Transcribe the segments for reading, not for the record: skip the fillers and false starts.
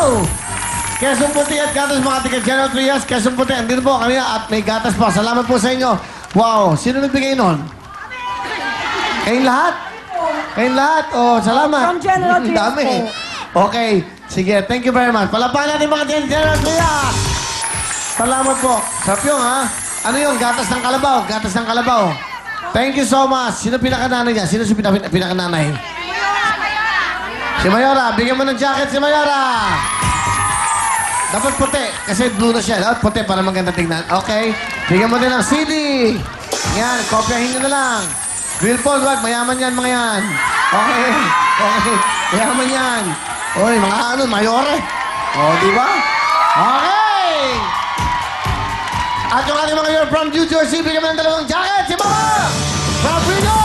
Wow! Quezon Puti at Gatas Makati kay General Trias. Quezon Puti, andito po kami at may gatas pa. Salamat po sa inyo. Wow, sino nagbigay nun? Kayong lahat? Kayong lahat? Oh, salamat. From General Trias Dami. po. Okay, sige, thank you very much. Palapahan natin mga General Trias. Salamat po. Sapyong, ha? Ano yung gatas ng kalabaw? Gatas ng kalabaw. Thank you so much. Sino pinakananay niya? Sino si pinakananay? Si Mayora. Bigyan mo ng jacket si Mayora. Dapat puti, kasi blue na siya. Dapat puti para maganda tingnan. Okay. Bigyan mo din ng CD. Yan, kopyahin nyo na lang. Real Paul, wag. Mayaman yan, mga yan. Okay. Okay. Mayaman yan. Oy, mga ano, Mayore. O, di ba? Okay. At yung ating mga you're from New Jersey, bigyan mo ng dalawang jacket. Si Mama! From Reno!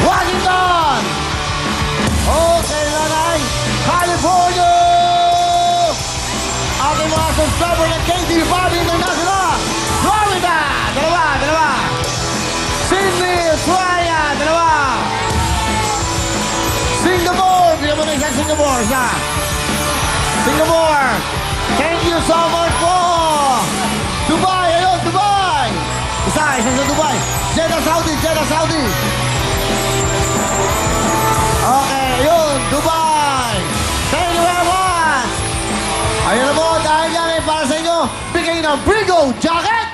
Washington! Okay, nanay. California! Ating mga subscriber ng KD5 International! Florida! Dalawa! Sydney, Australia! Dalawa! Singapore! Bigyan mo na isang Singapore, isa! Singapore! Thank you so much po! Dubai! Ayun, Dubai! Isa sa Dubai! Jeddah, Saudi! Okay, yun, Dubai! Thank you very much! Ayun na po, dahil yan ay para sa inyo, bigay ng Brigo Jacket!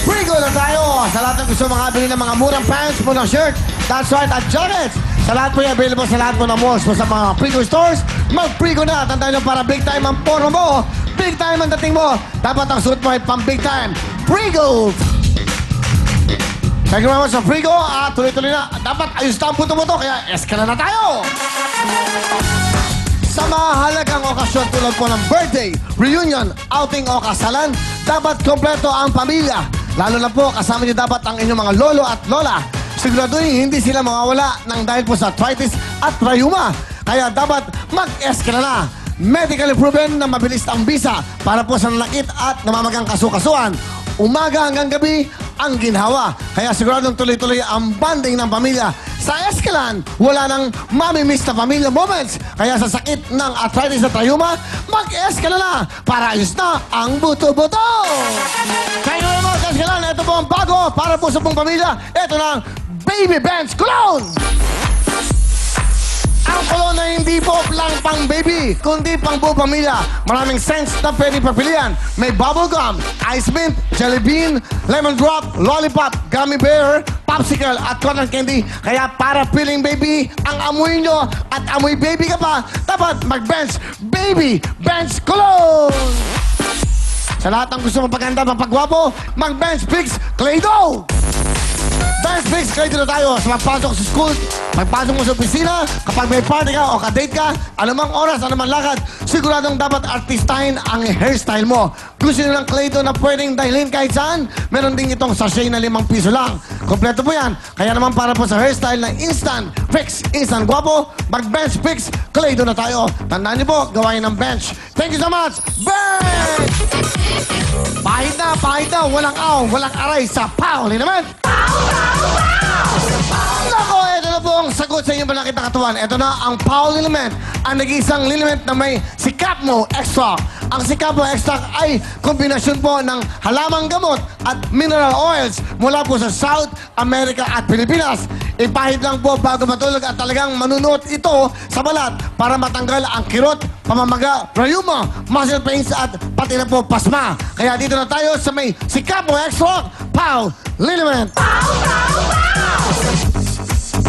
Brigo na tayo! Sa lahat ng gusto makabili ng mga murang pants, murang shirt, that's right, at jackets! Sa lahat po yung available sa lahat po ng malls mo sa mga Brigo stores, mag-Brigo na! Tandaan nyo para big time ang porno mo! Big time ang dating mo! Dapat ang suit mo ay pang big time! Brigo! Thank you very much sa Frigo. Tuloy-tuloy na. Dapat ayos na ang puto-puto, kaya eskala na tayo! Sa mahalagang okasyon tulad po ng birthday, reunion, outing o kasalan, dapat kompleto ang pamilya. Lalo na po, kasama niyo dapat ang inyong mga lolo at lola. Siguraduhin hindi sila mawawala ng dahil po sa arthritis at rayuma. Kaya dapat mag-eskala na. Medically proven na mabilis ang bisa para po sa nanakit at namamagang kasukasuan. Umaga hanggang gabi ang ginhawa. Kaya siguradong tuloy-tuloy ang bonding ng pamilya. Sa Escalan, wala nang mamimiss na pamilya moments. Kaya sa sakit ng arthritis at rayuma, mag-Escalan na para ayos na ang buto-buto. Kaya naman mga Escalan, ito po ang bago para po sa pong pamilya. Ito na ang Baby Bench Cologne. Ang cologne na hindi po lang pang baby, kundi pang buong pamilya. Maraming scents na pwede papilian. May bubblegum, ice mint, jelly bean, lemon drop, lollipop, gummy bear, popsicle at cotton candy. Kaya para feeling baby ang amoy nyo at amoy baby ka pa, dapat mag-bench Baby Bench Cologne. Sa lahat ng gusto mapaganda, mapagwapo, mag-bench Fix Clay-Doh. Bench Fix Clay-Doh na tayo sa magpasok sa school, magpasok mo sa opisina, kapag may party ka o ka-date ka, anumang oras, anumang lakad, siguradong dapat artistahin ang hairstyle mo. Gusto nyo ng Clay-Doh na pwedeng dahilin kahit saan? Meron din itong sachet na 5 piso lang. Kompleto po yan. Kaya naman para po sa hairstyle na instant fix, instant guwapo, mag-bench fix Clay-Doh na tayo. Tandaan niyo po, gawain ng bench. Thank you so much. Bench! Pahit na, walang aw, walang aray sa Pauli naman. Nako, ito na po ang sagot sa inyong malakit na katawan. Ito na ang Paul Liliment, ang nag-iisang liliment na may Sikapmo Extract. Ang Sikapmo Extract ay kombinasyon po ng halamang gamot at mineral oils mula po sa South America at Pilipinas. Ipahid lang po bago matulog at talagang manunuot ito sa balat para matanggal ang kirot, pamamaga, rayuma, muscle pains at pati na po pasma. Kaya dito na tayo sa may Sikapmo Extract, Paul Liliment.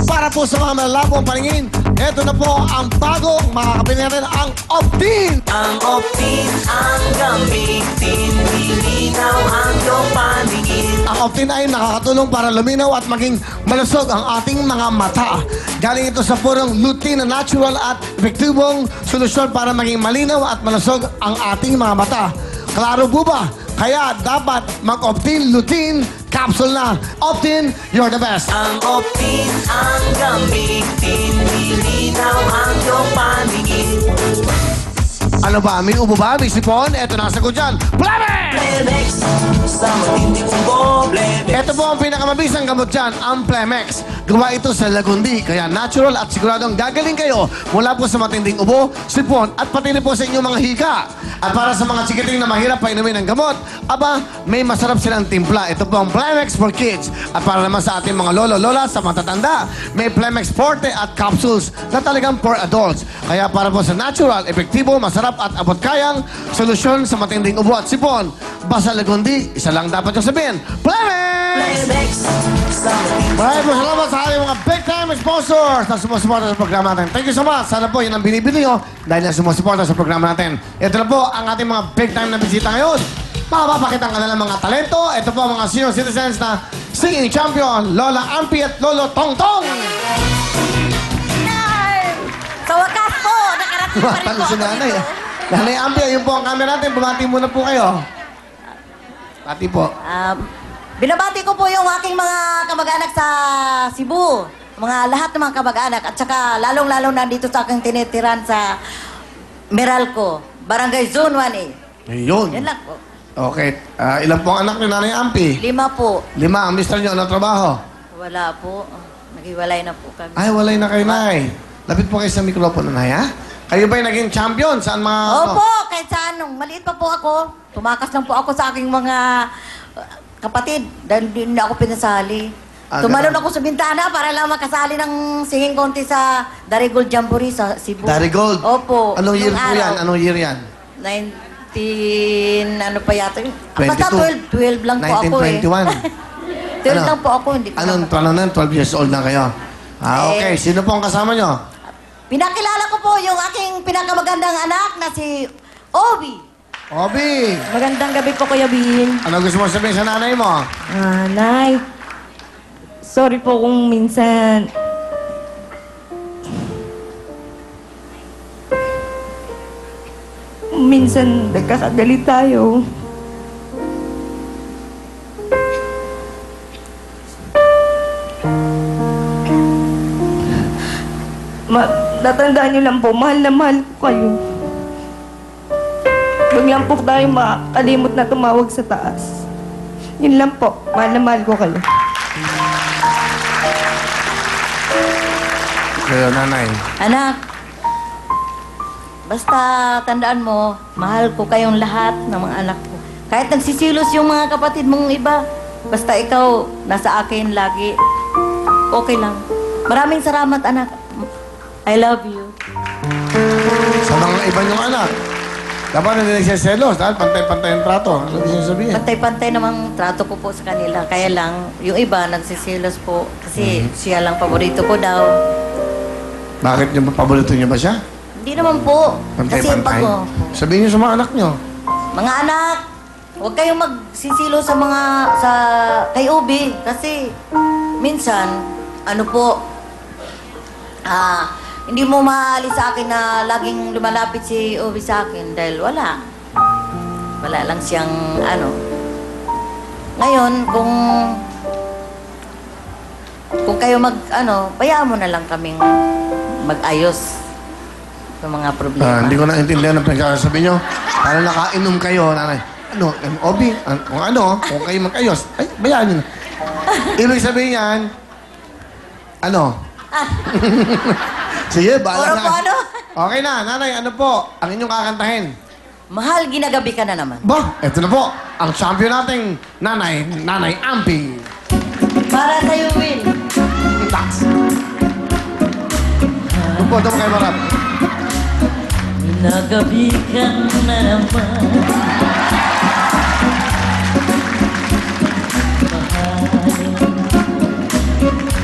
Para po sa mga malalapong paningin, ito na po ang bago, makakabili natin ang Optin. Ang Optin ang gamitin, lilinaw ang iyong paningin. Ang Optin ay nakakatulong para luminaw at maging malusog ang ating mga mata. Galing ito sa purong lutein na natural at epektibong solusyon para maging malinaw at malusog ang ating mga mata. Klaro po ba? Kaya dapat mag-Optin lutein capsule na. Optin, you're the best. Ang Optin ang gamitin, lilinaw ang iyong paningin. Ano ba? May ubo ba? May sipon? Eto na ang sagot dyan. Plemex! Plemex, sa matinding problema. Ito po ang pinakamabisang gamot dyan, ang Plemex. gawa ito sa Lagundi. Kaya natural at siguradong gagaling kayo mula po sa matinding ubo, sipon at pati na po sa inyong mga hika. At para sa mga chikiting na mahirap pa inumin ng gamot, aba, may masarap silang timpla. Ito po ang Plemex for Kids. At para naman sa ating mga lolo-lola sa matatanda, may Plemex Forte at capsules na talagang for adults. Kaya para po sa natural, epektibo, masarap at abot-kayang solusyon sa matinding ubo at sipon. Basta Lagundi, isa lang dapat yung sabihin, Plemex! Plemex. Maraming po salamat sa ating mga big-time sponsors na sumusuporta sa programa natin. Thank you so much. Sana po yun ang binibili nyo dahil na sumusuporta sa programa natin. Ito na po ang ating mga big-time na bisita ngayon. Mapapakita ang kanilang mga talento. Ito po ang mga senior citizens na singing champion, Lola Ampi at Lolo Tongtong. Sa wakas po, nakarating pa rin po Talo si ako Nanay. dito. Nanay Ampi, ayun po ang camera natin. Bumati muna po kayo. Bati po. Binabati ko po yung aking mga kamag-anak sa Cebu. Mga lahat ng mga kamag-anak. At saka lalong-lalo na dito sa aking tinitiran sa Meralco, Barangay Zone 1A. Ayun. Yan lang po. Okay. Ilan po ang anak ni Nanay Ampi? 5 po. 5. Ang mister nyo, anong trabaho? Wala po. Naghiwalay na po kami. Ay, walay na kayo, Nay. Lapit po kayo sa mikropono, Nay, ha? Kayo ba'y naging champion? Saan mga... Opo, kahit saan. Nung maliit pa po ako, tumakas lang po ako sa aking mga kapatid. Dahil hindi na ako pinasali. Tumalon ganun. ako sa bintana para lang makasali ng singing contest sa Darigold Jamboree sa Cebu. Darigold? Opo. Anong year Nung po araw. yan? Anong year yan? 19... Ano pa yata yun? Basta 12 lang po ako eh. 1921. 12 lang po ako. Hindi ko Anong na- nan? 12 years old na kayo. Okay. Sino po ang kasama nyo? Pinakilala ko po yung aking pinakamagandang anak na si Obi. Obi! Magandang gabi po, Kuya Bin. Ano gusto mo sabihin sa nanay mo? Nay, sorry po kung minsan... Minsan nagkakadali tayo. Natandaan niyo lang po, mahal na mahal ko kayo. Huwag lang po tayo makalimot na tumawag sa taas. Yun lang po, mahal na mahal ko kayo. Kayo, nanay. Anak, basta tandaan mo, mahal ko kayong lahat ng mga anak ko. Kahit nagsisilos yung mga kapatid mong iba, basta ikaw nasa akin lagi, okay lang. Maraming salamat, anak. I love you. Sa mga iba niyong anak, dapat hindi nagsiselos dahil pantay-pantay ang trato. Ano gusto niyo sabihin? Pantay-pantay namang trato ko po sa kanila. Kaya lang, yung iba nagsisilos po kasi siya lang paborito ko daw. Bakit niyo paborito niyo ba siya? Hindi naman po. Kasi Pantay-pantay? pag Sabihin niyo sa mga anak niyo. mga anak, huwag kayong magsisilo sa kay Ubi kasi minsan, ano po, hindi mo maalis sa akin na laging lumalapit si Ubi sa akin dahil wala. Wala lang siyang Ngayon, kung kayo bayaan mo na lang kaming mag-ayos sa mga problema. Hindi ko naintindihan ang pinagkakasabi niyo. Parang nakainom kayo, nanay. Obi, kung kayo mag-ayos, ay, bayaan niyo na. Ibig sabihin yan, Sige, bahala na. Ano? Okay na, nanay, ano po ang inyong kakantahin? Mahal, ginagabi ka na naman. Ba, eto na po, ang champion nating Nanay Ampi. Para sa'yo, Will. Tax. Doon po kayo marap. Ginagabi ka na naman.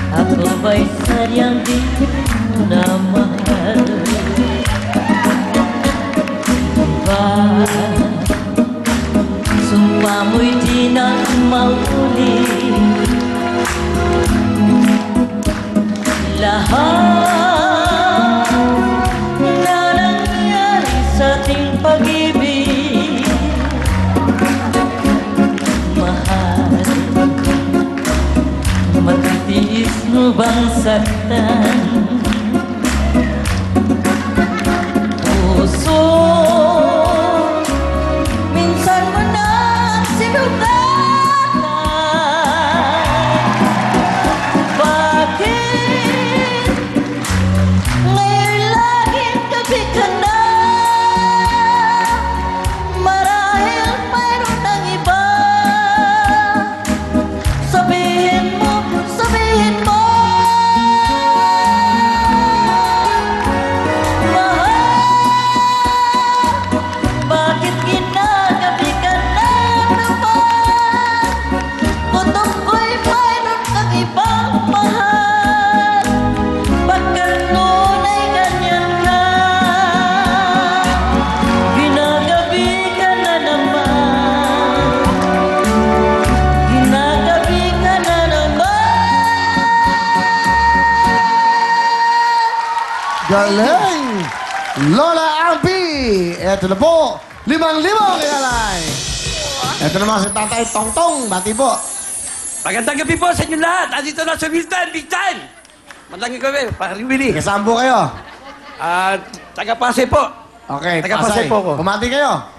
Ako ba'y sadyang di mo na mahal? Diba? Sumpa mo'y di na maulit. Lahat na nangyari sa ating pag-ibig, mahal, matitiis mo bang saktan? Puso, minsan mo na sinugatan. Bakit Galing! Lola Ampi! Ito na po, 5,000 kinalay. Ito naman si Tatay Tongtong. Bati po. Magandang gabi po sa inyo lahat. Andito na sa Wilton, Big Time. Magandang gabi, paring Willie. Kasama po kayo. Taga-Pasay po. Okay, Taga-Pasay po ako. Pumati kayo.